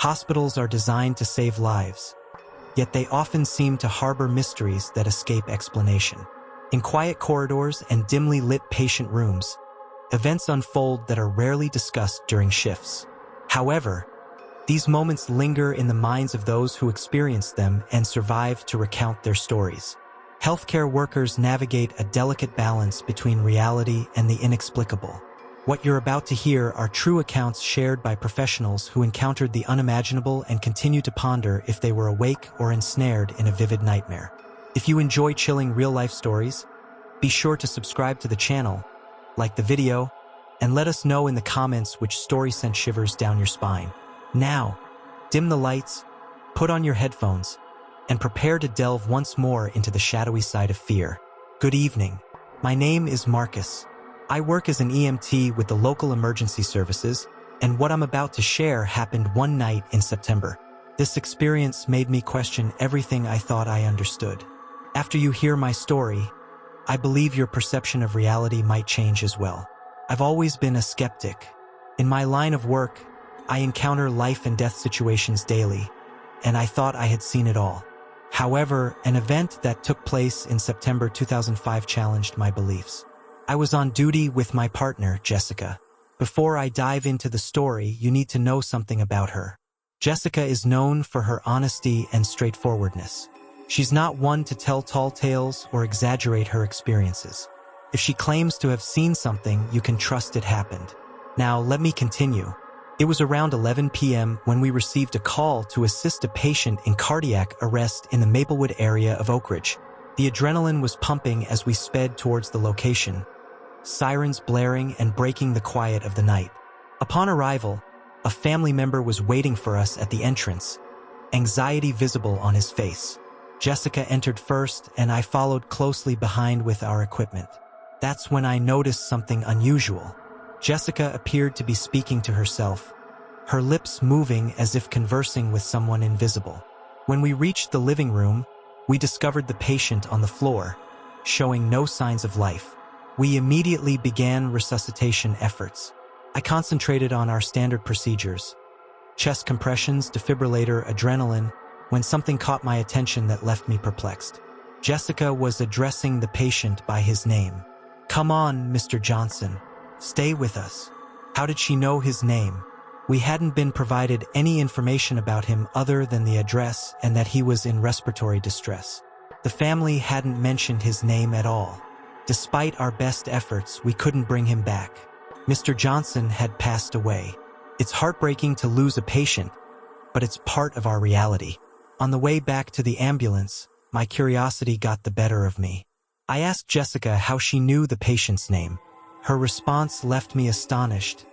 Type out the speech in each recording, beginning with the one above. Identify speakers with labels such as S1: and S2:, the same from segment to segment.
S1: Hospitals are designed to save lives, yet they often seem to harbor mysteries that escape explanation. In quiet corridors and dimly lit patient rooms, events unfold that are rarely discussed during shifts. However, these moments linger in the minds of those who experienced them and survive to recount their stories. Healthcare workers navigate a delicate balance between reality and the inexplicable. What you're about to hear are true accounts shared by professionals who encountered the unimaginable and continue to ponder if they were awake or ensnared in a vivid nightmare. If you enjoy chilling real-life stories, be sure to subscribe to the channel, like the video, and let us know in the comments which story sent shivers down your spine. Now, dim the lights, put on your headphones, and prepare to delve once more into the shadowy side of fear. Good evening. My name is Marcus. I work as an EMT with the local emergency services, and what I'm about to share happened one night in September. This experience made me question everything I thought I understood. After you hear my story, I believe your perception of reality might change as well. I've always been a skeptic. In my line of work, I encounter life and death situations daily, and I thought I had seen it all. However, an event that took place in September 2005 challenged my beliefs. I was on duty with my partner, Jessica. Before I dive into the story, you need to know something about her. Jessica is known for her honesty and straightforwardness. She's not one to tell tall tales or exaggerate her experiences. If she claims to have seen something, you can trust it happened. Now, let me continue. It was around 11 p.m. when we received a call to assist a patient in cardiac arrest in the Maplewood area of Oak Ridge. The adrenaline was pumping as we sped towards the location, sirens blaring and breaking the quiet of the night. Upon arrival, a family member was waiting for us at the entrance, anxiety visible on his face. Jessica entered first, and I followed closely behind with our equipment. That's when I noticed something unusual. Jessica appeared to be speaking to herself, her lips moving as if conversing with someone invisible. When we reached the living room, we discovered the patient on the floor, showing no signs of life. We immediately began resuscitation efforts. I concentrated on our standard procedures: chest compressions, defibrillator, adrenaline, when something caught my attention that left me perplexed. Jessica was addressing the patient by his name. "Come on, Mr. Johnson. Stay with us." How did she know his name? We hadn't been provided any information about him other than the address and that he was in respiratory distress. The family hadn't mentioned his name at all. Despite our best efforts, we couldn't bring him back. Mr. Johnson had passed away. It's heartbreaking to lose a patient, but it's part of our reality. On the way back to the ambulance, my curiosity got the better of me. I asked Jessica how she knew the patient's name. Her response left me astonished,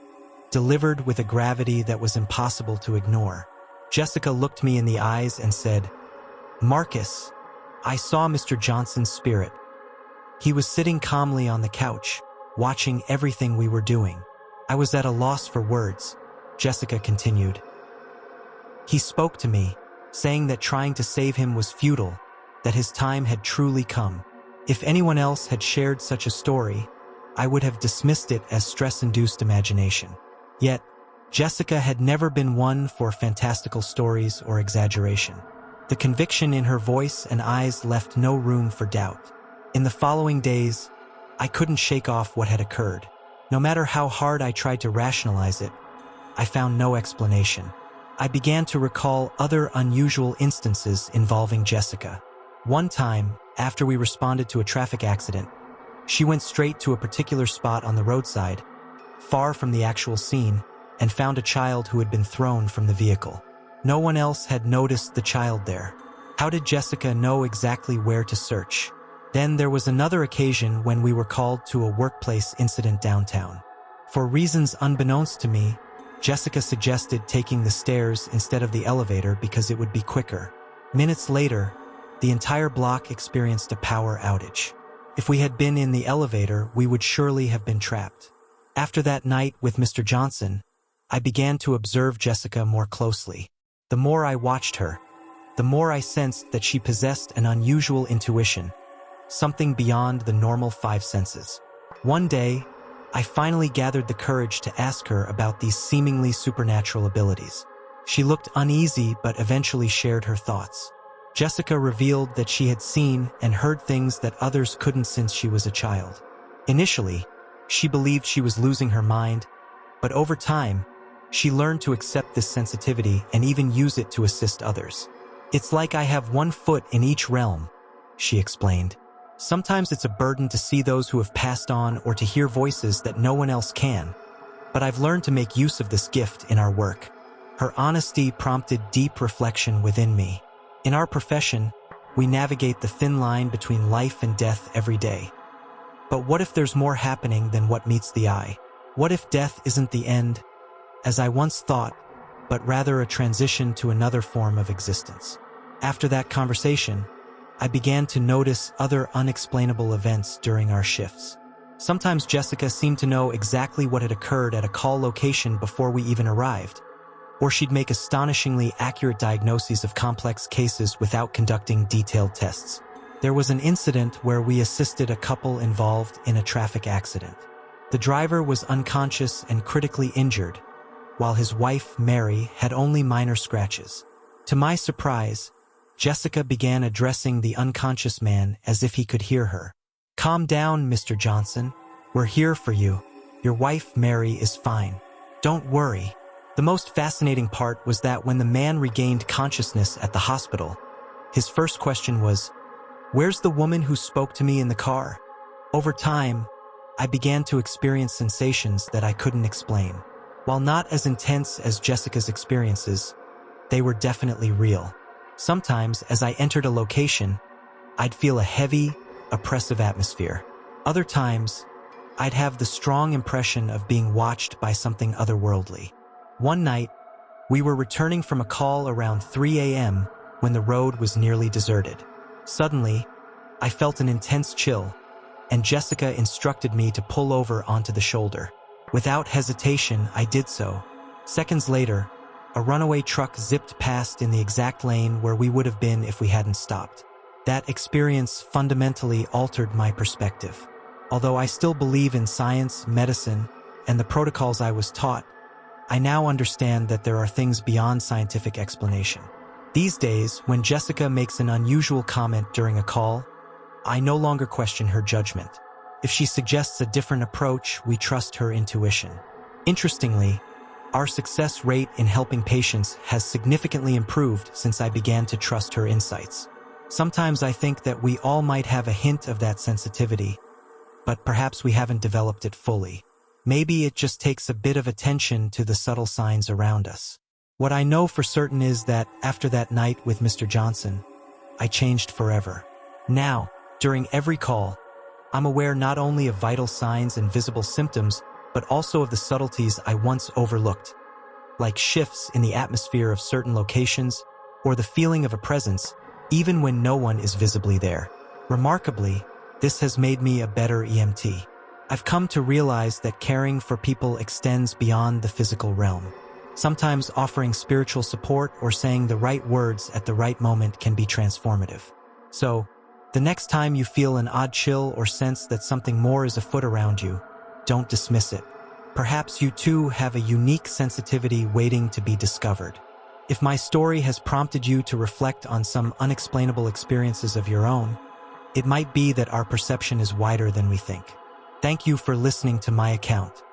S1: delivered with a gravity that was impossible to ignore. Jessica looked me in the eyes and said, "Marcus, I saw Mr. Johnson's spirit. He was sitting calmly on the couch, watching everything we were doing." I was at a loss for words. Jessica continued. "He spoke to me, saying that trying to save him was futile, that his time had truly come. If anyone else had shared such a story, I would have dismissed it as stress-induced imagination." Yet, Jessica had never been one for fantastical stories or exaggeration. The conviction in her voice and eyes left no room for doubt. In the following days, I couldn't shake off what had occurred. No matter how hard I tried to rationalize it, I found no explanation. I began to recall other unusual instances involving Jessica. One time, after we responded to a traffic accident, she went straight to a particular spot on the roadside, far from the actual scene, and found a child who had been thrown from the vehicle. No one else had noticed the child there. How did Jessica know exactly where to search? Then there was another occasion when we were called to a workplace incident downtown. For reasons unbeknownst to me, Jessica suggested taking the stairs instead of the elevator because it would be quicker. Minutes later, the entire block experienced a power outage. If we had been in the elevator, we would surely have been trapped. After that night with Mr. Johnson, I began to observe Jessica more closely. The more I watched her, the more I sensed that she possessed an unusual intuition, something beyond the normal five senses. One day, I finally gathered the courage to ask her about these seemingly supernatural abilities. She looked uneasy but eventually shared her thoughts. Jessica revealed that she had seen and heard things that others couldn't since she was a child. Initially, she believed she was losing her mind, but over time, she learned to accept this sensitivity and even use it to assist others. "It's like I have one foot in each realm," she explained. "Sometimes it's a burden to see those who have passed on or to hear voices that no one else can, but I've learned to make use of this gift in our work." Her honesty prompted deep reflection within me. In our profession, we navigate the thin line between life and death every day. But what if there's more happening than what meets the eye? What if death isn't the end, as I once thought, but rather a transition to another form of existence? After that conversation, I began to notice other unexplainable events during our shifts. Sometimes Jessica seemed to know exactly what had occurred at a call location before we even arrived, or she'd make astonishingly accurate diagnoses of complex cases without conducting detailed tests. There was an incident where we assisted a couple involved in a traffic accident. The driver was unconscious and critically injured, while his wife, Mary, had only minor scratches. To my surprise, Jessica began addressing the unconscious man as if he could hear her. "Calm down, Mr. Johnson. We're here for you. Your wife, Mary, is fine. Don't worry." The most fascinating part was that when the man regained consciousness at the hospital, his first question was, "Where's the woman who spoke to me in the car?" Over time, I began to experience sensations that I couldn't explain. While not as intense as Jessica's experiences, they were definitely real. Sometimes, as I entered a location, I'd feel a heavy, oppressive atmosphere. Other times, I'd have the strong impression of being watched by something otherworldly. One night, we were returning from a call around 3 a.m. when the road was nearly deserted. Suddenly, I felt an intense chill, and Jessica instructed me to pull over onto the shoulder. Without hesitation, I did so. Seconds later, a runaway truck zipped past in the exact lane where we would have been if we hadn't stopped. That experience fundamentally altered my perspective. Although I still believe in science, medicine, and the protocols I was taught, I now understand that there are things beyond scientific explanation. These days, when Jessica makes an unusual comment during a call, I no longer question her judgment. If she suggests a different approach, we trust her intuition. Interestingly, our success rate in helping patients has significantly improved since I began to trust her insights. Sometimes I think that we all might have a hint of that sensitivity, but perhaps we haven't developed it fully. Maybe it just takes a bit of attention to the subtle signs around us. What I know for certain is that after that night with Mr. Johnson, I changed forever. Now, during every call, I'm aware not only of vital signs and visible symptoms, but also of the subtleties I once overlooked, like shifts in the atmosphere of certain locations or the feeling of a presence, even when no one is visibly there. Remarkably, this has made me a better EMT. I've come to realize that caring for people extends beyond the physical realm. Sometimes offering spiritual support or saying the right words at the right moment can be transformative. So, the next time you feel an odd chill or sense that something more is afoot around you, don't dismiss it. Perhaps you too have a unique sensitivity waiting to be discovered. If my story has prompted you to reflect on some unexplainable experiences of your own, it might be that our perception is wider than we think. Thank you for listening to my account.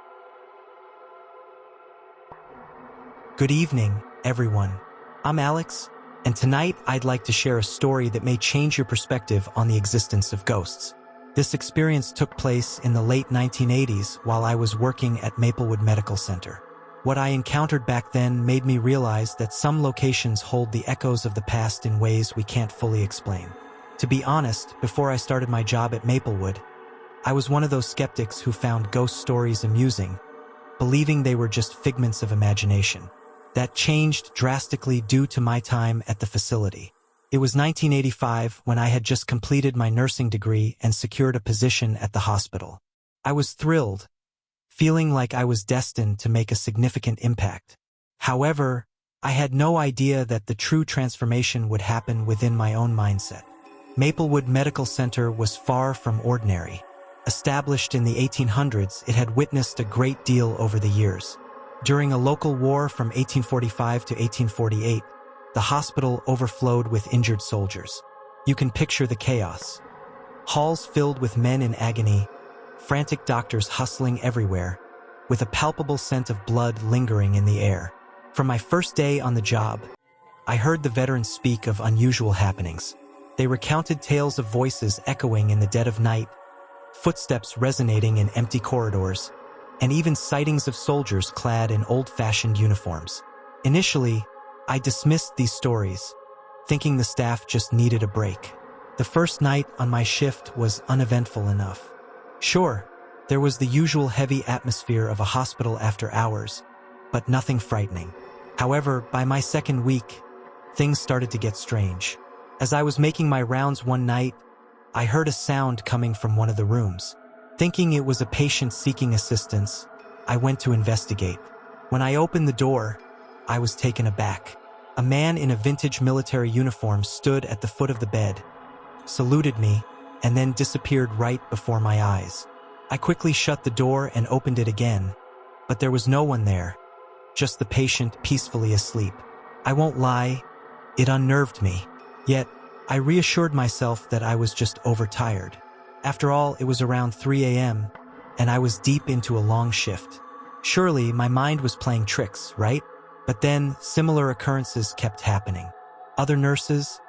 S1: Good evening, everyone. I'm Alex, and tonight I'd like to share a story that may change your perspective on the existence of ghosts. This experience took place in the late 1980s while I was working at Maplewood Medical Center. What I encountered back then made me realize that some locations hold the echoes of the past in ways we can't fully explain. To be honest, before I started my job at Maplewood, I was one of those skeptics who found ghost stories amusing, believing they were just figments of imagination. That changed drastically due to my time at the facility. It was 1985 when I had just completed my nursing degree and secured a position at the hospital. I was thrilled, feeling like I was destined to make a significant impact. However, I had no idea that the true transformation would happen within my own mindset. Maplewood Medical Center was far from ordinary. Established in the 1800s, it had witnessed a great deal over the years. During a local war from 1845 to 1848, the hospital overflowed with injured soldiers. You can picture the chaos. Halls filled with men in agony, frantic doctors hustling everywhere, with a palpable scent of blood lingering in the air. From my first day on the job, I heard the veterans speak of unusual happenings. They recounted tales of voices echoing in the dead of night, footsteps resonating in empty corridors, and even sightings of soldiers clad in old-fashioned uniforms. Initially, I dismissed these stories, thinking the staff just needed a break. The first night on my shift was uneventful enough. Sure, there was the usual heavy atmosphere of a hospital after hours, but nothing frightening. However, by my second week, things started to get strange. As I was making my rounds one night, I heard a sound coming from one of the rooms. Thinking it was a patient seeking assistance, I went to investigate. When I opened the door, I was taken aback. A man in a vintage military uniform stood at the foot of the bed, saluted me, and then disappeared right before my eyes. I quickly shut the door and opened it again, but there was no one there, just the patient peacefully asleep. I won't lie, it unnerved me. Yet, I reassured myself that I was just overtired. After all, it was around 3 a.m., and I was deep into a long shift. Surely, my mind was playing tricks, right? But then, similar occurrences kept happening. Other nurses,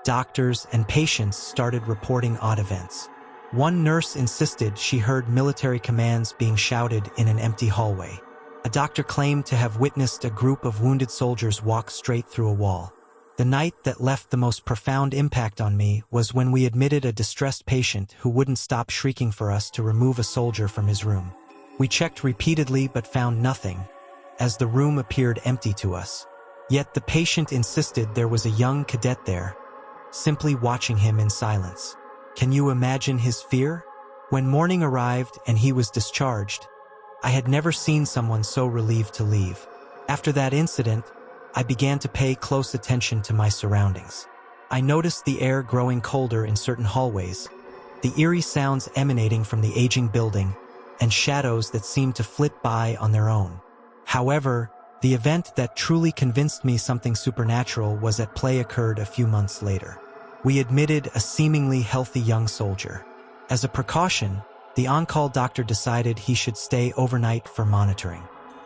S1: doctors, and patients started reporting odd events. One nurse insisted she heard military commands being shouted in an empty hallway. A doctor claimed to have witnessed a group of wounded soldiers walk straight through a wall. The night that left the most profound impact on me was when we admitted a distressed patient who wouldn't stop shrieking for us to remove a soldier from his room. We checked repeatedly but found nothing, as the room appeared empty to us. Yet the patient insisted there was a young cadet there, simply watching him in silence. Can you imagine his fear? When morning arrived and he was discharged, I had never seen someone so relieved to leave. After that incident, I began to pay close attention to my surroundings. I noticed the air growing colder in certain hallways, the eerie sounds emanating from the aging building, and shadows that seemed to flit by on their own. However, the event that truly convinced me something supernatural was at play occurred a few months later. We admitted a seemingly healthy young soldier. As a precaution, the on-call doctor decided he should stay overnight for monitoring.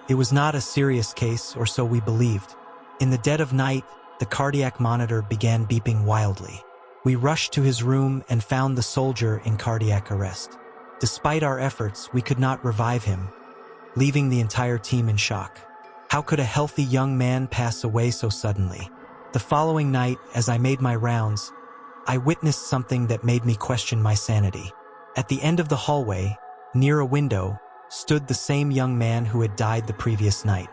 S1: It was not a serious case, or so we believed. In the dead of night, the cardiac monitor began beeping wildly. We rushed to his room and found the soldier in cardiac arrest. Despite our efforts, we could not revive him, leaving the entire team in shock. How could a healthy young man pass away so suddenly? The following night, as I made my rounds, I witnessed something that made me question my sanity. At the end of the hallway, near a window, stood the same young man who had died the previous night.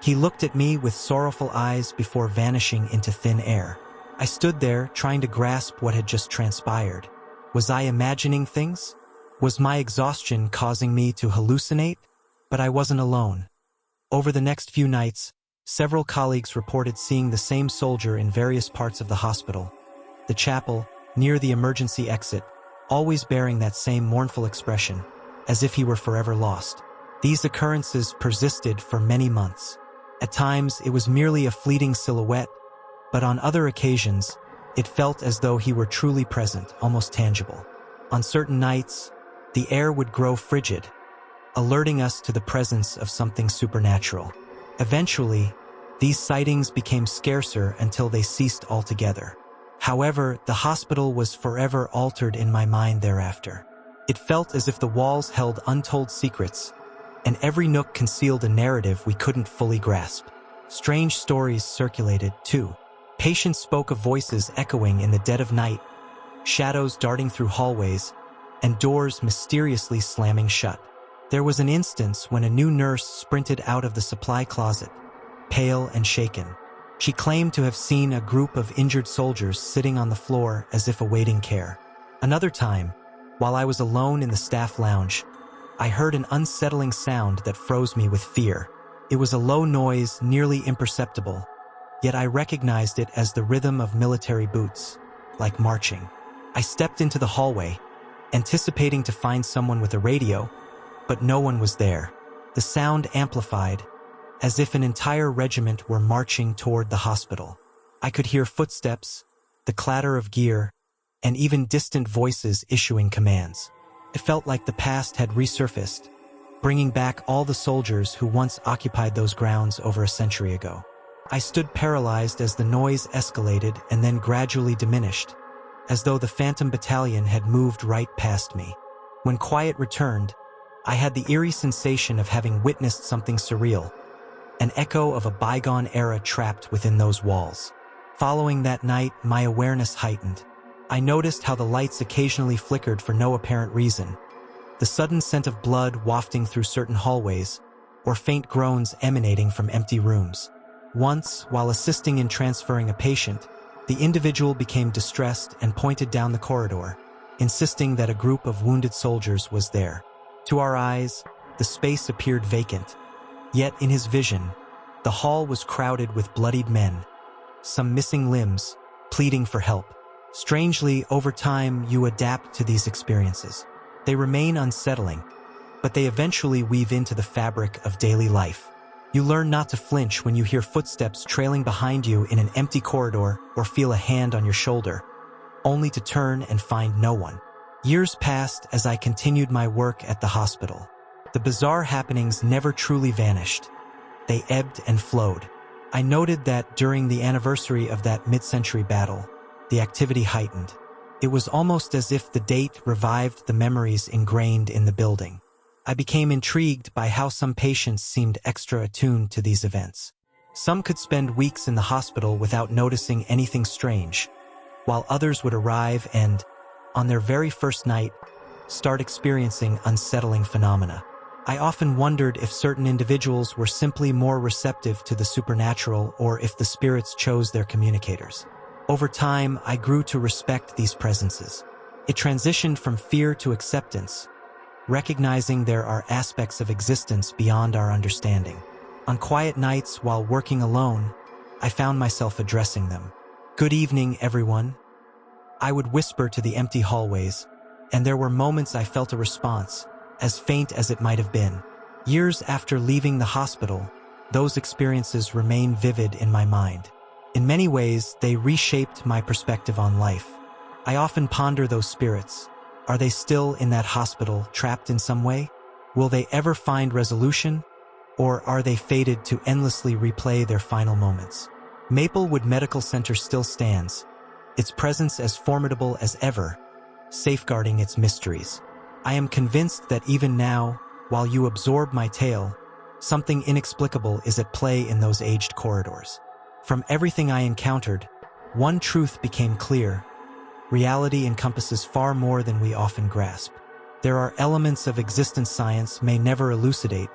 S1: He looked at me with sorrowful eyes before vanishing into thin air. I stood there, trying to grasp what had just transpired. Was I imagining things? Was my exhaustion causing me to hallucinate? But I wasn't alone. Over the next few nights, several colleagues reported seeing the same soldier in various parts of the hospital, the chapel, near the emergency exit, always bearing that same mournful expression, as if he were forever lost. These occurrences persisted for many months. At times, it was merely a fleeting silhouette, but on other occasions, it felt as though he were truly present, almost tangible. On certain nights, the air would grow frigid, alerting us to the presence of something supernatural. Eventually, these sightings became scarcer until they ceased altogether. However, the hospital was forever altered in my mind thereafter. It felt as if the walls held untold secrets, and every nook concealed a narrative we couldn't fully grasp. Strange stories circulated, too. Patients spoke of voices echoing in the dead of night, shadows darting through hallways, and doors mysteriously slamming shut. There was an instance when a new nurse sprinted out of the supply closet, pale and shaken. She claimed to have seen a group of injured soldiers sitting on the floor as if awaiting care. Another time, while I was alone in the staff lounge, I heard an unsettling sound that froze me with fear. It was a low noise, nearly imperceptible, yet I recognized it as the rhythm of military boots, like marching. I stepped into the hallway, anticipating to find someone with a radio, but no one was there. The sound amplified, as if an entire regiment were marching toward the hospital. I could hear footsteps, the clatter of gear, and even distant voices issuing commands. It felt like the past had resurfaced, bringing back all the soldiers who once occupied those grounds over a century ago. I stood paralyzed as the noise escalated and then gradually diminished, as though the Phantom Battalion had moved right past me. When quiet returned, I had the eerie sensation of having witnessed something surreal, an echo of a bygone era trapped within those walls. Following that night, my awareness heightened. I noticed how the lights occasionally flickered for no apparent reason, the sudden scent of blood wafting through certain hallways, or faint groans emanating from empty rooms. Once, while assisting in transferring a patient, the individual became distressed and pointed down the corridor, insisting that a group of wounded soldiers was there. To our eyes, the space appeared vacant. Yet in his vision, the hall was crowded with bloodied men, some missing limbs, pleading for help. Strangely, over time, you adapt to these experiences. They remain unsettling, but they eventually weave into the fabric of daily life. You learn not to flinch when you hear footsteps trailing behind you in an empty corridor or feel a hand on your shoulder, only to turn and find no one. Years passed as I continued my work at the hospital. The bizarre happenings never truly vanished. They ebbed and flowed. I noted that during the anniversary of that mid-century battle, the activity heightened. It was almost as if the date revived the memories ingrained in the building. I became intrigued by how some patients seemed extra attuned to these events. Some could spend weeks in the hospital without noticing anything strange, while others would arrive and, on their very first night, start experiencing unsettling phenomena. I often wondered if certain individuals were simply more receptive to the supernatural or if the spirits chose their communicators. Over time, I grew to respect these presences. It transitioned from fear to acceptance, recognizing there are aspects of existence beyond our understanding. On quiet nights while working alone, I found myself addressing them. "Good evening, everyone," I would whisper to the empty hallways, and there were moments I felt a response, as faint as it might have been. Years after leaving the hospital, those experiences remain vivid in my mind. In many ways, they reshaped my perspective on life. I often ponder those spirits. Are they still in that hospital, trapped in some way? Will they ever find resolution? Or are they fated to endlessly replay their final moments? Maplewood Medical Center still stands, its presence as formidable as ever, safeguarding its mysteries. I am convinced that even now, while you absorb my tale, something inexplicable is at play in those aged corridors. From everything I encountered, one truth became clear: reality encompasses far more than we often grasp. There are elements of existence science may never elucidate,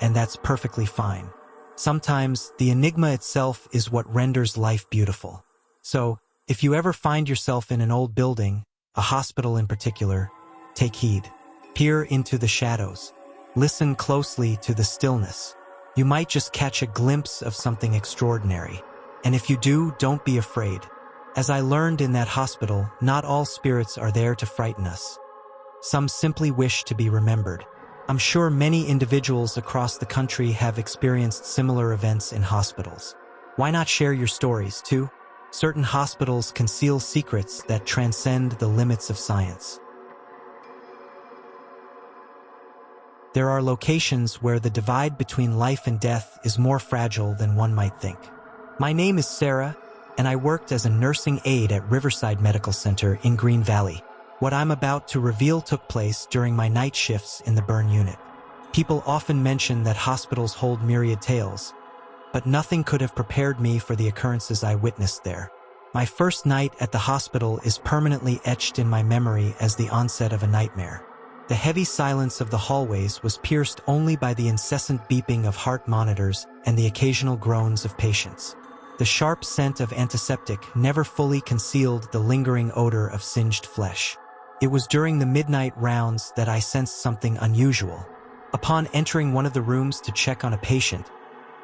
S1: and that's perfectly fine. Sometimes, the enigma itself is what renders life beautiful. So, if you ever find yourself in an old building, a hospital in particular, take heed. Peer into the shadows. Listen closely to the stillness. You might just catch a glimpse of something extraordinary. And if you do, don't be afraid. As I learned in that hospital, not all spirits are there to frighten us. Some simply wish to be remembered. I'm sure many individuals across the country have experienced similar events in hospitals. Why not share your stories, too? Certain hospitals conceal secrets that transcend the limits of science. There are locations where the divide between life and death is more fragile than one might think. My name is Sarah, and I worked as a nursing aide at Riverside Medical Center in Green Valley. What I'm about to reveal took place during my night shifts in the burn unit. People often mention that hospitals hold myriad tales, but nothing could have prepared me for the occurrences I witnessed there. My first night at the hospital is permanently etched in my memory as the onset of a nightmare. The heavy silence of the hallways was pierced only by the incessant beeping of heart monitors and the occasional groans of patients. The sharp scent of antiseptic never fully concealed the lingering odor of singed flesh. It was during the midnight rounds that I sensed something unusual. Upon entering one of the rooms to check on a patient,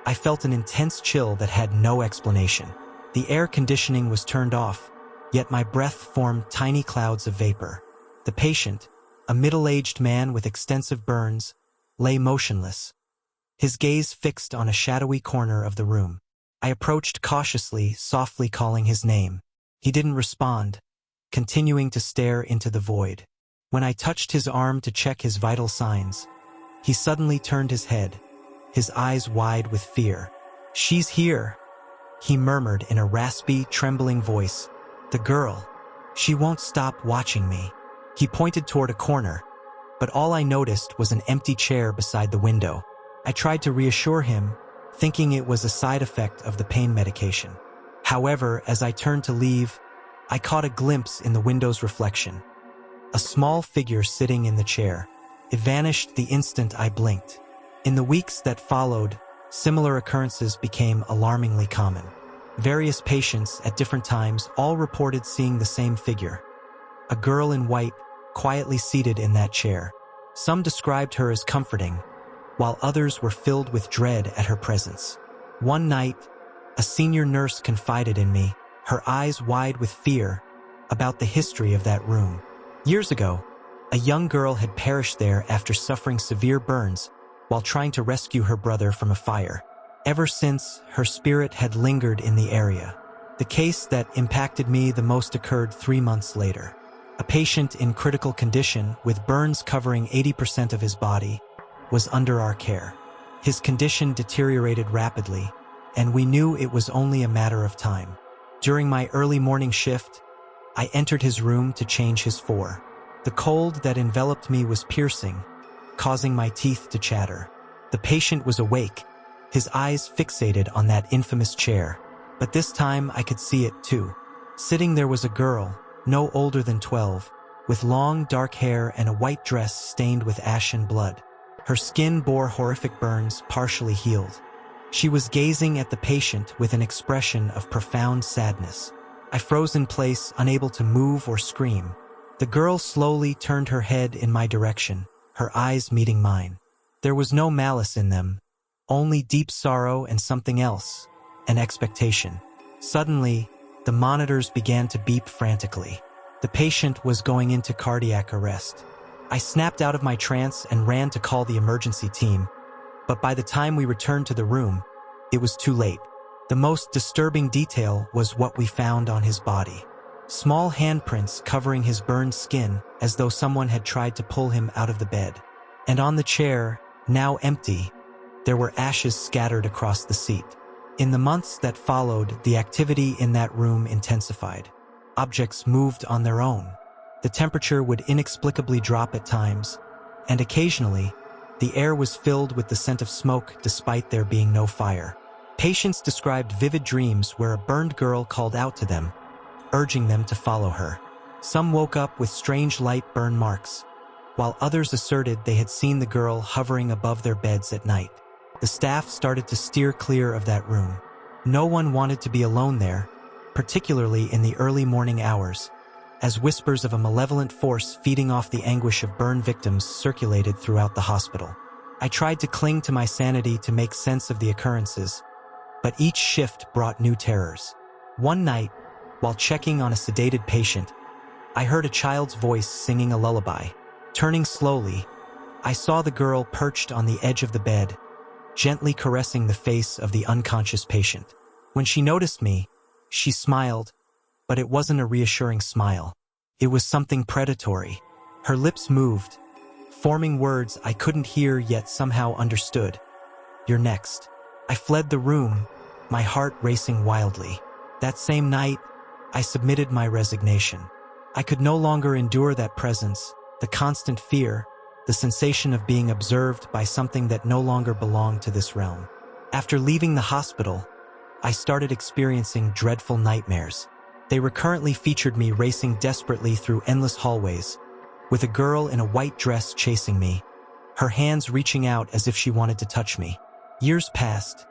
S1: I felt an intense chill that had no explanation. The air conditioning was turned off, yet my breath formed tiny clouds of vapor. The patient, a middle-aged man with extensive burns, lay motionless, his gaze fixed on a shadowy corner of the room. I approached cautiously, softly calling his name. He didn't respond, continuing to stare into the void. When I touched his arm to check his vital signs, he suddenly turned his head, his eyes wide with fear. "She's here," he murmured in a raspy, trembling voice. "The girl. She won't stop watching me." He pointed toward a corner, but all I noticed was an empty chair beside the window. I tried to reassure him, thinking it was a side effect of the pain medication. However, as I turned to leave, I caught a glimpse in the window's reflection. A small figure sitting in the chair. It vanished the instant I blinked. In the weeks that followed, similar occurrences became alarmingly common. Various patients at different times all reported seeing the same figure. A girl in white, quietly seated in that chair. Some described her as comforting, while others were filled with dread at her presence. One night, a senior nurse confided in me, her eyes wide with fear, about the history of that room. Years ago, a young girl had perished there after suffering severe burns while trying to rescue her brother from a fire. Ever since, her spirit had lingered in the area. The case that impacted me the most occurred 3 months later. A patient in critical condition with burns covering 80% of his body was under our care. His condition deteriorated rapidly, and we knew it was only a matter of time. During my early morning shift, I entered his room to change his four. The cold that enveloped me was piercing, causing my teeth to chatter. The patient was awake, his eyes fixated on that infamous chair. But this time I could see it too. Sitting there was a girl, no older than 12, with long dark hair and a white dress stained with ash and blood. Her skin bore horrific burns, partially healed. She was gazing at the patient with an expression of profound sadness. I froze in place, unable to move or scream. The girl slowly turned her head in my direction, her eyes meeting mine. There was no malice in them, only deep sorrow and something else, an expectation. Suddenly, the monitors began to beep frantically. The patient was going into cardiac arrest. I snapped out of my trance and ran to call the emergency team, but by the time we returned to the room, it was too late. The most disturbing detail was what we found on his body. Small handprints covering his burned skin, as though someone had tried to pull him out of the bed. And on the chair, now empty, there were ashes scattered across the seat. In the months that followed, the activity in that room intensified. Objects moved on their own. The temperature would inexplicably drop at times, and occasionally, the air was filled with the scent of smoke despite there being no fire. Patients described vivid dreams where a burned girl called out to them, urging them to follow her. Some woke up with strange light burn marks, while others asserted they had seen the girl hovering above their beds at night. The staff started to steer clear of that room. No one wanted to be alone there, particularly in the early morning hours, as whispers of a malevolent force feeding off the anguish of burn victims circulated throughout the hospital. I tried to cling to my sanity to make sense of the occurrences, but each shift brought new terrors. One night, while checking on a sedated patient, I heard a child's voice singing a lullaby. Turning slowly, I saw the girl perched on the edge of the bed, gently caressing the face of the unconscious patient. When she noticed me, she smiled, but it wasn't a reassuring smile. It was something predatory. Her lips moved, forming words I couldn't hear yet somehow understood. "You're next." I fled the room, my heart racing wildly. That same night, I submitted my resignation. I could no longer endure that presence, the constant fear, the sensation of being observed by something that no longer belonged to this realm. After leaving the hospital, I started experiencing dreadful nightmares. They recurrently featured me racing desperately through endless hallways, with a girl in a white dress chasing me, her hands reaching out as if she wanted to touch me. Years passed,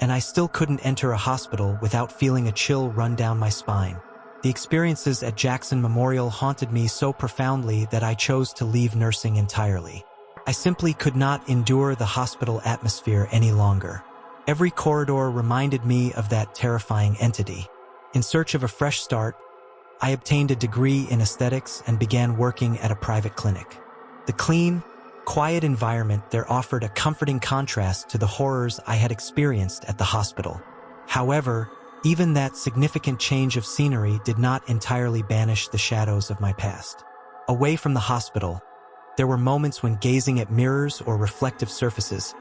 S1: and I still couldn't enter a hospital without feeling a chill run down my spine. The experiences at Jackson Memorial haunted me so profoundly that I chose to leave nursing entirely. I simply could not endure the hospital atmosphere any longer. Every corridor reminded me of that terrifying entity. In search of a fresh start, I obtained a degree in aesthetics and began working at a private clinic. The clean, quiet environment there offered a comforting contrast to the horrors I had experienced at the hospital. However, even that significant change of scenery did not entirely banish the shadows of my past. Away from the hospital, there were moments when gazing at mirrors or reflective surfaces,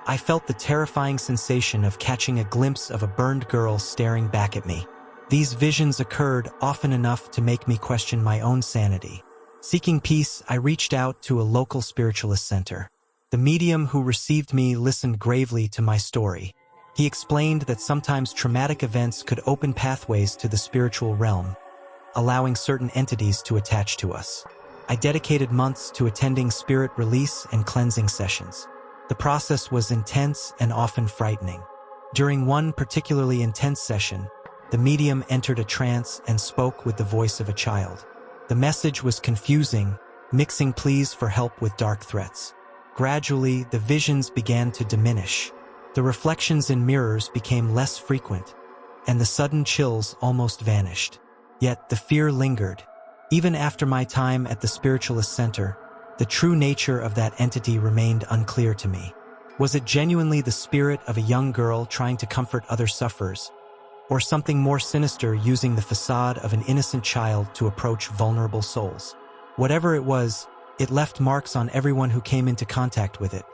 S1: I felt the terrifying sensation of catching a glimpse of a burned girl staring back at me. These visions occurred often enough to make me question my own sanity. Seeking peace, I reached out to a local spiritualist center. The medium who received me listened gravely to my story. He explained that sometimes traumatic events could open pathways to the spiritual realm, allowing certain entities to attach to us. I dedicated months to attending spirit release and cleansing sessions. The process was intense and often frightening. During one particularly intense session, the medium entered a trance and spoke with the voice of a child. The message was confusing, mixing pleas for help with dark threats. Gradually, the visions began to diminish. The reflections in mirrors became less frequent, and the sudden chills almost vanished. Yet the fear lingered. Even after my time at the spiritualist center, the true nature of that entity remained unclear to me. Was it genuinely the spirit of a young girl trying to comfort other sufferers, or something more sinister using the facade of an innocent child to approach vulnerable souls? Whatever it was, it left marks on everyone who came into contact with it.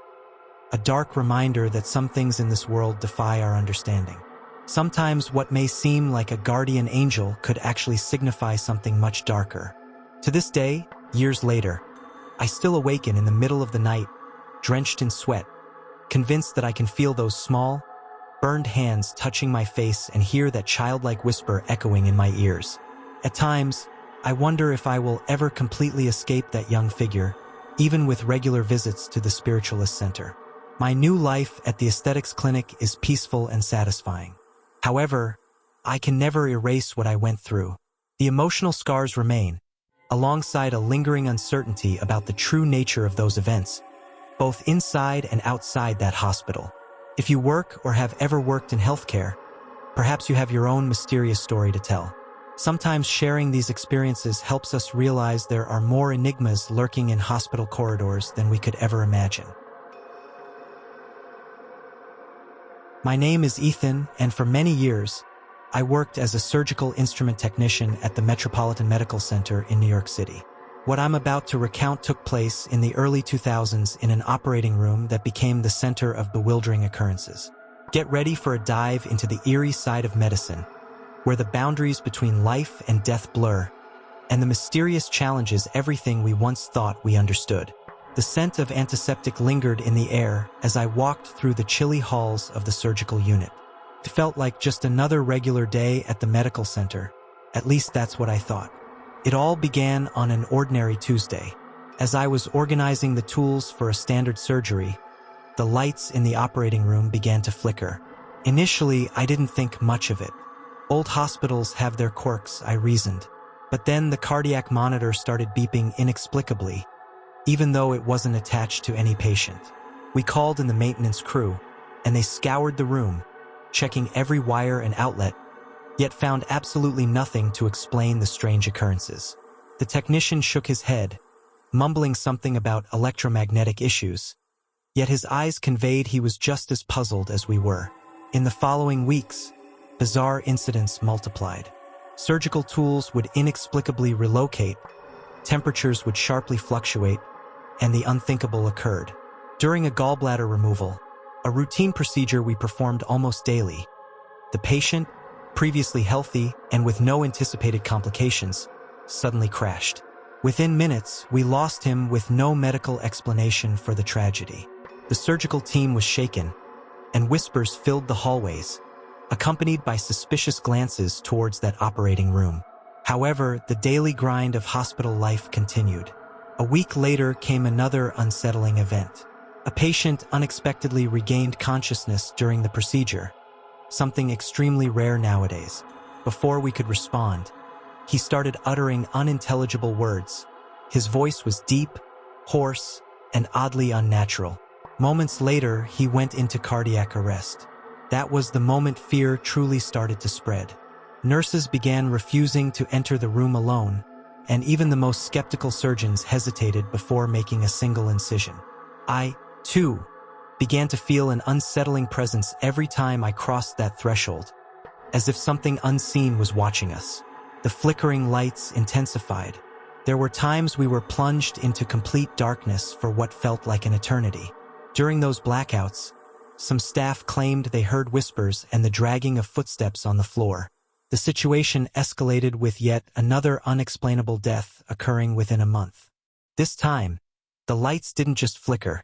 S1: A dark reminder that some things in this world defy our understanding. Sometimes what may seem like a guardian angel could actually signify something much darker. To this day, years later, I still awaken in the middle of the night, drenched in sweat, convinced that I can feel those small, burned hands touching my face and hear that childlike whisper echoing in my ears. At times, I wonder if I will ever completely escape that young figure, even with regular visits to the spiritualist center. My new life at the aesthetics clinic is peaceful and satisfying. However, I can never erase what I went through. The emotional scars remain, alongside a lingering uncertainty about the true nature of those events, both inside and outside that hospital. If you work or have ever worked in healthcare, perhaps you have your own mysterious story to tell. Sometimes sharing these experiences helps us realize there are more enigmas lurking in hospital corridors than we could ever imagine. My name is Ethan, and for many years, I worked as a surgical instrument technician at the Metropolitan Medical Center in New York City. What I'm about to recount took place in the early 2000s in an operating room that became the center of bewildering occurrences. Get ready for a dive into the eerie side of medicine, where the boundaries between life and death blur, and the mysterious challenges everything we once thought we understood. The scent of antiseptic lingered in the air as I walked through the chilly halls of the surgical unit. It felt like just another regular day at the medical center. At least that's what I thought. It all began on an ordinary Tuesday. As I was organizing the tools for a standard surgery, the lights in the operating room began to flicker. Initially, I didn't think much of it. Old hospitals have their quirks, I reasoned. But then the cardiac monitor started beeping inexplicably, even though it wasn't attached to any patient. We called in the maintenance crew, and they scoured the room, checking every wire and outlet, yet found absolutely nothing to explain the strange occurrences. The technician shook his head, mumbling something about electromagnetic issues, yet his eyes conveyed he was just as puzzled as we were. In the following weeks, bizarre incidents multiplied. Surgical tools would inexplicably relocate, temperatures would sharply fluctuate, and the unthinkable occurred. During a gallbladder removal, a routine procedure we performed almost daily, the patient, previously healthy and with no anticipated complications, suddenly crashed. Within minutes, we lost him with no medical explanation for the tragedy. The surgical team was shaken, and whispers filled the hallways, accompanied by suspicious glances towards that operating room. However, the daily grind of hospital life continued. A week later came another unsettling event. A patient unexpectedly regained consciousness during the procedure, something extremely rare nowadays. Before we could respond, he started uttering unintelligible words. His voice was deep, hoarse, and oddly unnatural. Moments later, he went into cardiac arrest. That was the moment fear truly started to spread. Nurses began refusing to enter the room alone, and even the most skeptical surgeons hesitated before making a single incision. I, too, began to feel an unsettling presence every time I crossed that threshold, as if something unseen was watching us. The flickering lights intensified. There were times we were plunged into complete darkness for what felt like an eternity. During those blackouts, some staff claimed they heard whispers and the dragging of footsteps on the floor. The situation escalated with yet another unexplainable death occurring within a month. This time, the lights didn't just flicker.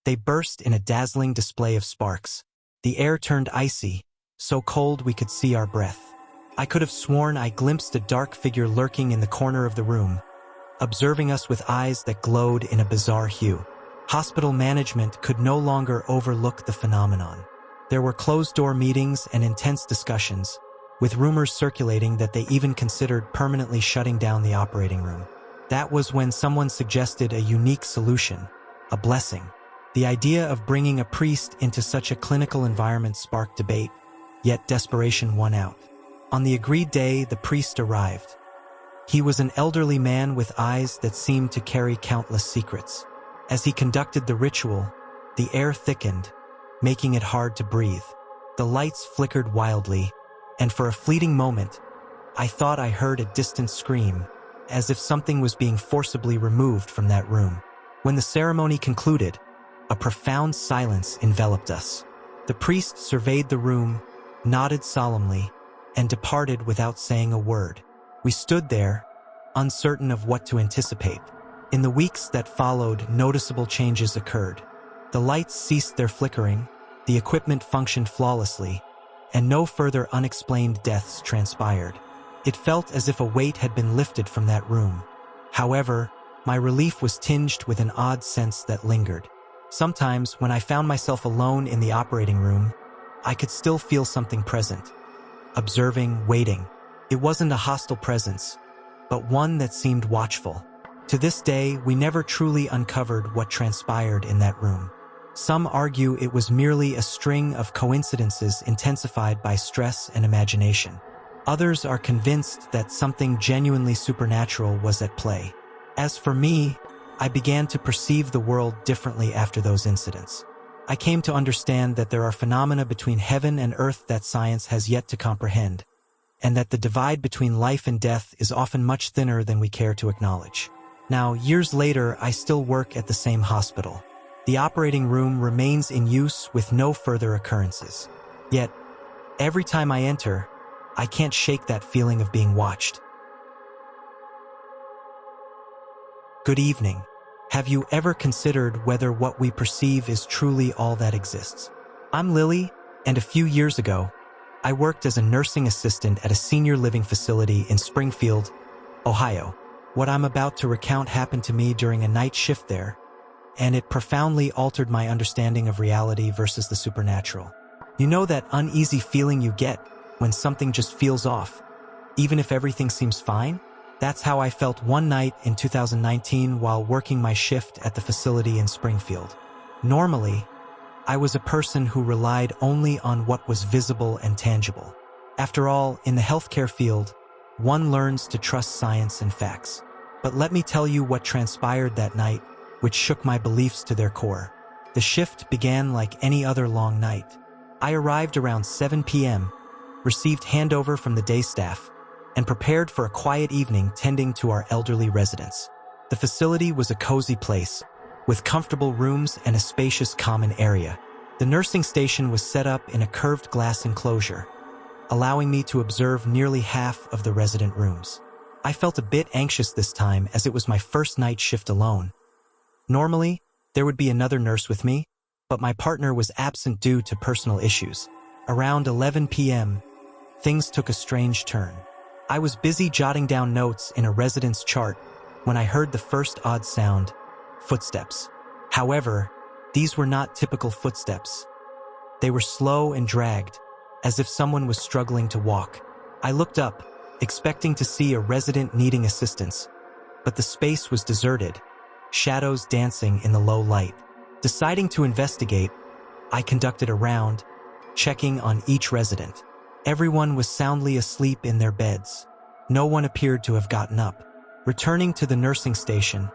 S1: They burst in a dazzling display of sparks. The air turned icy, so cold we could see our breath. I could have sworn I glimpsed a dark figure lurking in the corner of the room, observing us with eyes that glowed in a bizarre hue. Hospital management could no longer overlook the phenomenon. There were closed-door meetings and intense discussions, with rumors circulating that they even considered permanently shutting down the operating room. That was when someone suggested a unique solution, a blessing. The idea of bringing a priest into such a clinical environment sparked debate, yet desperation won out. On the agreed day, the priest arrived. He was an elderly man with eyes that seemed to carry countless secrets. As he conducted the ritual, the air thickened, making it hard to breathe. The lights flickered wildly, and for a fleeting moment, I thought I heard a distant scream, as if something was being forcibly removed from that room. When the ceremony concluded, a profound silence enveloped us. The priest surveyed the room, nodded solemnly, and departed without saying a word. We stood there, uncertain of what to anticipate. In the weeks that followed, noticeable changes occurred. The lights ceased their flickering, the equipment functioned flawlessly, and no further unexplained deaths transpired. It felt as if a weight had been lifted from that room. However, my relief was tinged with an odd sense that lingered. Sometimes, when I found myself alone in the operating room, I could still feel something present. Observing, waiting. It wasn't a hostile presence, but one that seemed watchful. To this day, we never truly uncovered what transpired in that room. Some argue it was merely a string of coincidences intensified by stress and imagination. Others are convinced that something genuinely supernatural was at play. As for me, I began to perceive the world differently after those incidents. I came to understand that there are phenomena between heaven and earth that science has yet to comprehend, and that the divide between life and death is often much thinner than we care to acknowledge. Now, years later, I still work at the same hospital. The operating room remains in use with no further occurrences. Yet, every time I enter, I can't shake that feeling of being watched. Good evening. Have you ever considered whether what we perceive is truly all that exists? I'm Lily, and a few years ago, I worked as a nursing assistant at a senior living facility in Springfield, Ohio. What I'm about to recount happened to me during a night shift there, and it profoundly altered my understanding of reality versus the supernatural. You know that uneasy feeling you get when something just feels off, even if everything seems fine? That's how I felt one night in 2019 while working my shift at the facility in Springfield. Normally, I was a person who relied only on what was visible and tangible. After all, in the healthcare field, one learns to trust science and facts. But let me tell you what transpired that night, which shook my beliefs to their core. The shift began like any other long night. I arrived around 7 p.m., received handover from the day staff, and prepared for a quiet evening tending to our elderly residents. The facility was a cozy place, with comfortable rooms and a spacious common area. The nursing station was set up in a curved glass enclosure, allowing me to observe nearly half of the resident rooms. I felt a bit anxious this time as it was my first night shift alone. Normally, there would be another nurse with me, but my partner was absent due to personal issues. Around 11 p.m., things took a strange turn. I was busy jotting down notes in a residence chart when I heard the first odd sound, footsteps. However, these were not typical footsteps. They were slow and dragged, as if someone was struggling to walk. I looked up, expecting to see a resident needing assistance, but the space was deserted, shadows dancing in the low light. Deciding to investigate, I conducted a round, checking on each resident. Everyone was soundly asleep in their beds. No one appeared to have gotten up. Returning to the nursing station,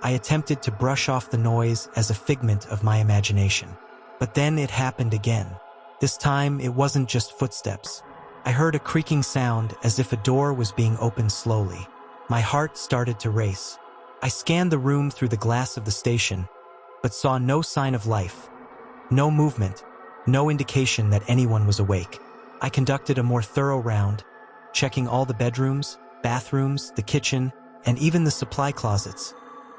S1: I attempted to brush off the noise as a figment of my imagination. But then it happened again. This time, it wasn't just footsteps. I heard a creaking sound as if a door was being opened slowly. My heart started to race. I scanned the room through the glass of the station, but saw no sign of life. No movement, no indication that anyone was awake. I conducted a more thorough round, checking all the bedrooms, bathrooms, the kitchen, and even the supply closets.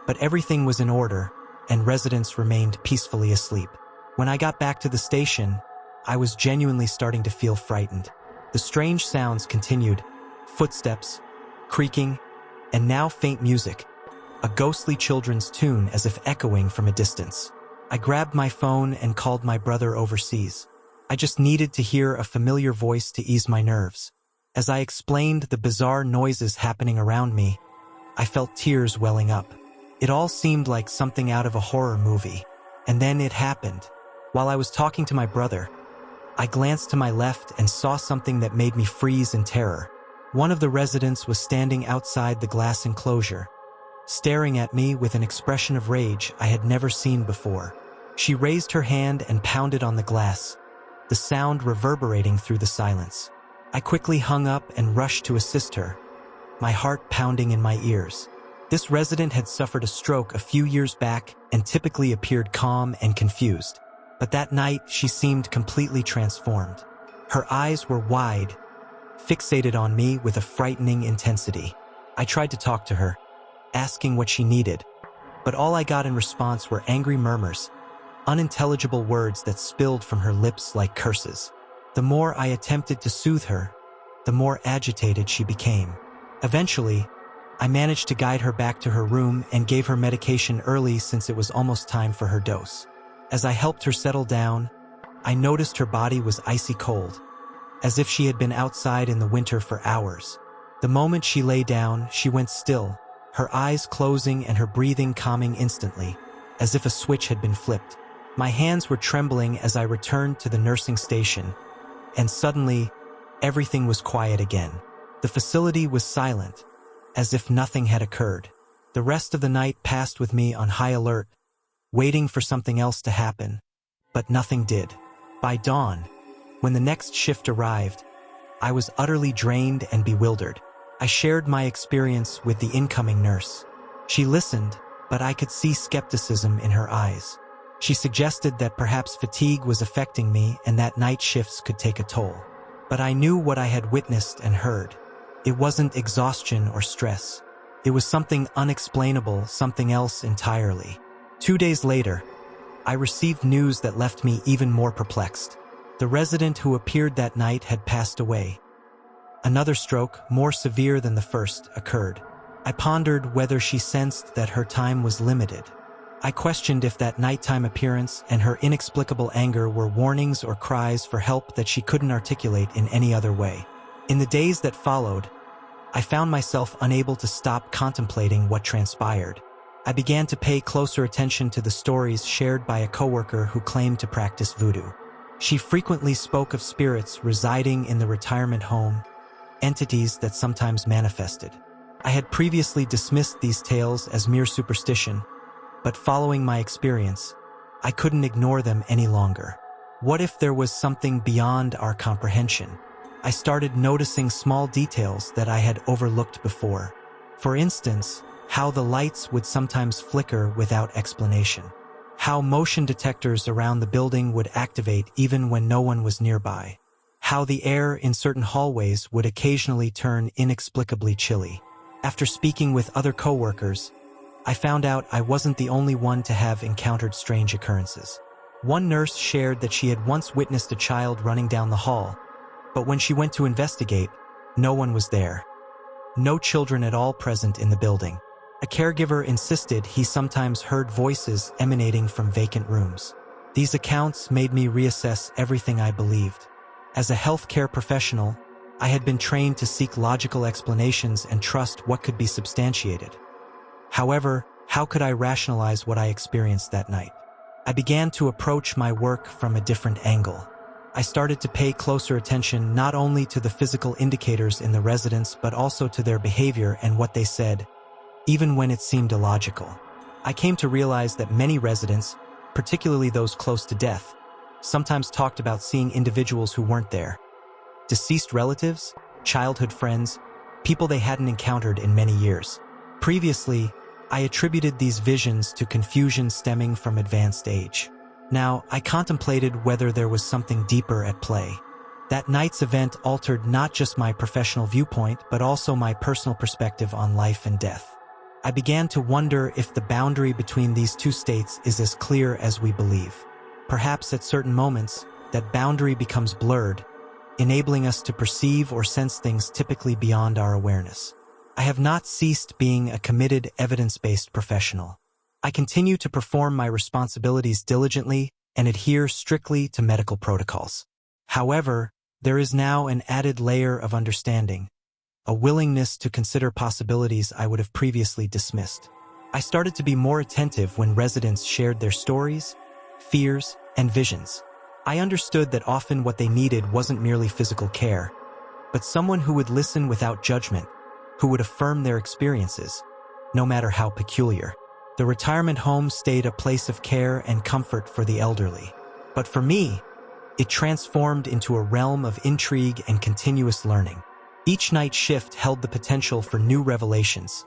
S1: But everything was in order, and residents remained peacefully asleep. When I got back to the station, I was genuinely starting to feel frightened. The strange sounds continued, footsteps, creaking, and now faint music, a ghostly children's tune as if echoing from a distance. I grabbed my phone and called my brother overseas. I just needed to hear a familiar voice to ease my nerves. As I explained the bizarre noises happening around me, I felt tears welling up. It all seemed like something out of a horror movie. And then it happened. While I was talking to my brother, I glanced to my left and saw something that made me freeze in terror. One of the residents was standing outside the glass enclosure, staring at me with an expression of rage I had never seen before. She raised her hand and pounded on the glass, the sound reverberating through the silence. I quickly hung up and rushed to assist her, my heart pounding in my ears. This resident had suffered a stroke a few years back and typically appeared calm and confused. But that night, she seemed completely transformed. Her eyes were wide, fixated on me with a frightening intensity. I tried to talk to her, asking what she needed, but all I got in response were angry murmurs, unintelligible words that spilled from her lips like curses. The more I attempted to soothe her, the more agitated she became. Eventually, I managed to guide her back to her room and gave her medication early since it was almost time for her dose. As I helped her settle down, I noticed her body was icy cold, as if she had been outside in the winter for hours. The moment she lay down, she went still, her eyes closing and her breathing calming instantly, as if a switch had been flipped. My hands were trembling as I returned to the nursing station, and suddenly, everything was quiet again. The facility was silent, as if nothing had occurred. The rest of the night passed with me on high alert, waiting for something else to happen, but nothing did. By dawn, when the next shift arrived, I was utterly drained and bewildered. I shared my experience with the incoming nurse. She listened, but I could see skepticism in her eyes. She suggested that perhaps fatigue was affecting me and that night shifts could take a toll. But I knew what I had witnessed and heard. It wasn't exhaustion or stress. It was something unexplainable, something else entirely. 2 days later, I received news that left me even more perplexed. The resident who appeared that night had passed away. Another stroke, more severe than the first, occurred. I pondered whether she sensed that her time was limited. I questioned if that nighttime appearance and her inexplicable anger were warnings or cries for help that she couldn't articulate in any other way. In the days that followed, I found myself unable to stop contemplating what transpired. I began to pay closer attention to the stories shared by a coworker who claimed to practice voodoo. She frequently spoke of spirits residing in the retirement home, entities that sometimes manifested. I had previously dismissed these tales as mere superstition, but following my experience, I couldn't ignore them any longer. What if there was something beyond our comprehension? I started noticing small details that I had overlooked before. For instance, how the lights would sometimes flicker without explanation. How motion detectors around the building would activate even when no one was nearby. How the air in certain hallways would occasionally turn inexplicably chilly. After speaking with other coworkers, I found out I wasn't the only one to have encountered strange occurrences. One nurse shared that she had once witnessed a child running down the hall, but when she went to investigate, no one was there. No children at all present in the building. A caregiver insisted he sometimes heard voices emanating from vacant rooms. These accounts made me reassess everything I believed. As a healthcare professional, I had been trained to seek logical explanations and trust what could be substantiated. However, how could I rationalize what I experienced that night? I began to approach my work from a different angle. I started to pay closer attention not only to the physical indicators in the residents but also to their behavior and what they said, even when it seemed illogical. I came to realize that many residents, particularly those close to death, sometimes talked about seeing individuals who weren't there. Deceased relatives, childhood friends, people they hadn't encountered in many years. Previously, I attributed these visions to confusion stemming from advanced age. Now, I contemplated whether there was something deeper at play. That night's event altered not just my professional viewpoint, but also my personal perspective on life and death. I began to wonder if the boundary between these two states is as clear as we believe. Perhaps at certain moments, that boundary becomes blurred, enabling us to perceive or sense things typically beyond our awareness. I have not ceased being a committed, evidence-based professional. I continue to perform my responsibilities diligently and adhere strictly to medical protocols. However, there is now an added layer of understanding, a willingness to consider possibilities I would have previously dismissed. I started to be more attentive when residents shared their stories, fears, and visions. I understood that often what they needed wasn't merely physical care, but someone who would listen without judgment, who would affirm their experiences, no matter how peculiar. The retirement home stayed a place of care and comfort for the elderly. But for me, it transformed into a realm of intrigue and continuous learning. Each night shift held the potential for new revelations,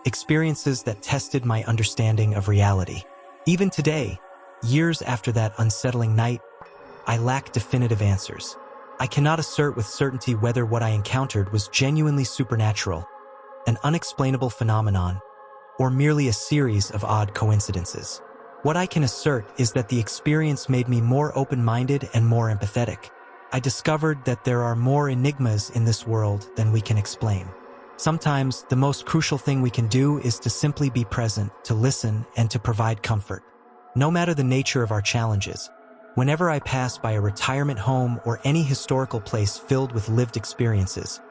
S1: experiences that tested my understanding of reality. Even today, years after that unsettling night, I lack definitive answers. I cannot assert with certainty whether what I encountered was genuinely supernatural, an unexplainable phenomenon, or merely a series of odd coincidences. What I can assert is that the experience made me more open-minded and more empathetic. I discovered that there are more enigmas in this world than we can explain. Sometimes, the most crucial thing we can do is to simply be present, to listen, and to provide comfort. No matter the nature of our challenges, whenever I pass by a retirement home or any historical place filled with lived experiences,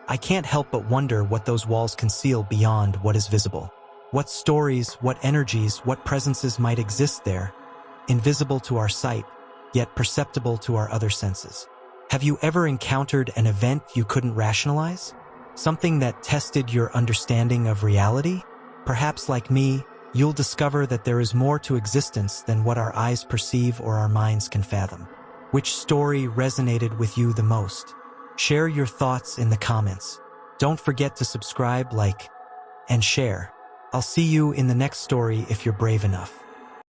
S1: I can't help but wonder what those walls conceal beyond what is visible. What stories, what energies, what presences might exist there, invisible to our sight, yet perceptible to our other senses. Have you ever encountered an event you couldn't rationalize? Something that tested your understanding of reality? Perhaps like me, you'll discover that there is more to existence than what our eyes perceive or our minds can fathom. Which story resonated with you the most? Share your thoughts in the comments. Don't forget to subscribe, like, and share. I'll see you in the next story if you're brave enough.